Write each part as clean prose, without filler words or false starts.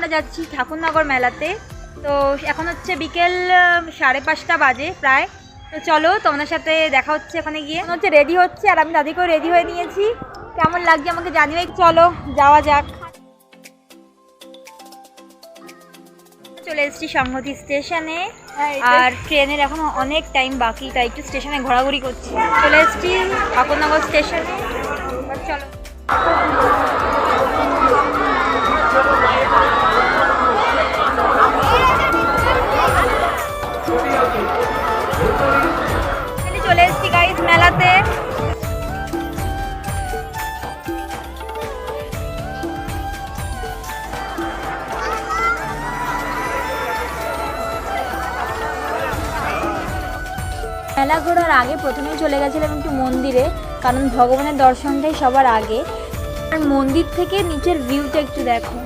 আমরা যাচ্ছি ঠাকুরনগর মেলাতে। তো এখন হচ্ছে বিকেল 5:30 বাজে প্রায়। তো চলো তোমাদের সাথে দেখা হচ্ছে ওখানে গিয়ে। হচ্ছে রেডি হচ্ছে আর আমি দাদিকেও রেডি হয়ে নিয়েছি। কেমন লাগছে আমাকে জানিও। চলো যাওয়া যাক। চলে এসেছি সংহতি স্টেশনে আর ট্রেনের এখন অনেক টাইম বাকি, তাই একটু স্টেশনে ঘোরাঘুরি করছি। চলে এসেছি ঠাকুরনগর স্টেশনে। চলো চলে এসেছি গাইস মেলাতে। মেলা ঘোরার আগে প্রথমেই চলে গেছিলাম একটু মন্দিরে, কারণ ভগবানের দর্শনটাই সবার আগে। আর মন্দির থেকে নিচের ভিউটা একটু দেখো।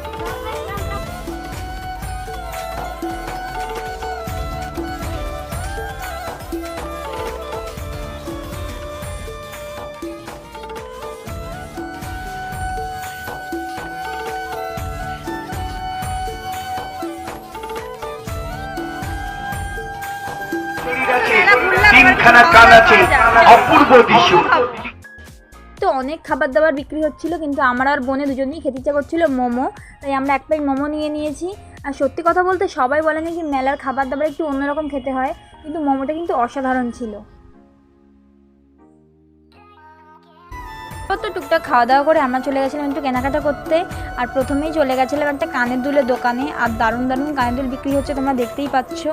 তো অনেক খাবার দাবার বিক্রি হচ্ছিল, কিন্তু আমার আর বোনে দুজনেই খেতে ইচ্ছা করছিল মোমো, তাই আমরা এক প্লেট মোমো নিয়ে নিয়েছি। আর সত্যি কথা বলতে সবাই বলে নাকি মেলার খাবার দাবার একটু অন্যরকম খেতে হয়, কিন্তু মোমোটা কিন্তু অসাধারণ ছিল। তো টুকটাক খাওয়া দাওয়া করে আমরা চলে গেছিলাম একটু কেনাকাটা করতে। আর প্রথমেই চলে গেছিলাম একটা কানের দুলের দোকানে। আর দারুণ দারুণ কানের দুল বিক্রি হচ্ছে, তোমরা দেখতেই পাচ্ছ।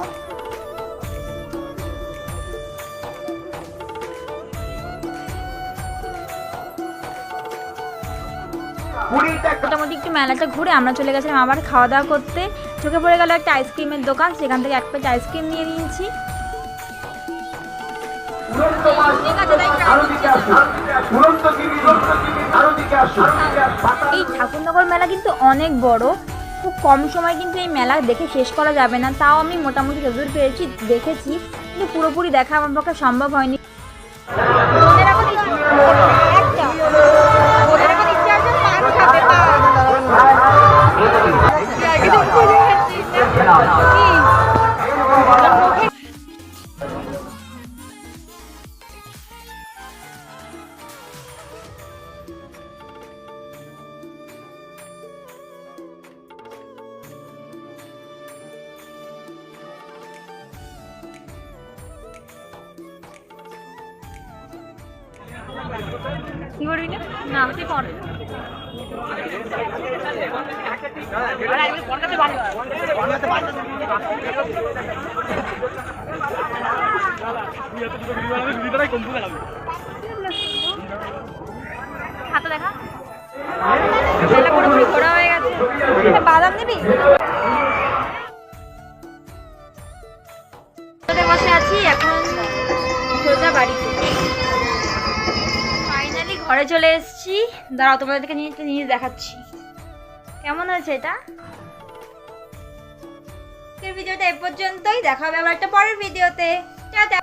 মোটামুটি একটু মেলাটা ঘুরে আমরা চলে গেছিলাম আবার খাওয়া দাওয়া করতে। চোখে পড়ে গেল একটা আইসক্রিমের দোকান, সেখান থেকে এক প্লেট আইসক্রিম নিয়ে নিয়েছি। এই ঠাকুরনগর মেলা কিন্তু অনেক বড়, খুব কম সময় কিন্তু এই মেলা দেখে শেষ করা যাবে না। তাও আমি মোটামুটি যতদূর পেরেছি দেখেছি, কিন্তু পুরোপুরি দেখা আমার পক্ষে সম্ভব হয়নি। কি করবি না? না আমি পড়ে হাতে দেখা পুরোপুরি ঘোরা হয়ে গেছে। বাদাম নিবি? বসে আছি এখন সোজা বাড়িতে। ফাইনালি ঘরে চলে এসেছি। দাঁড়াও তোমাদেরকে নিয়ে একটা জিনিস দেখাচ্ছি। কেমন হয়েছে এটা? ভিডিওটা এ পর্যন্তই, দেখা হবে আবার একটা পরের ভিডিওতে। টাটা।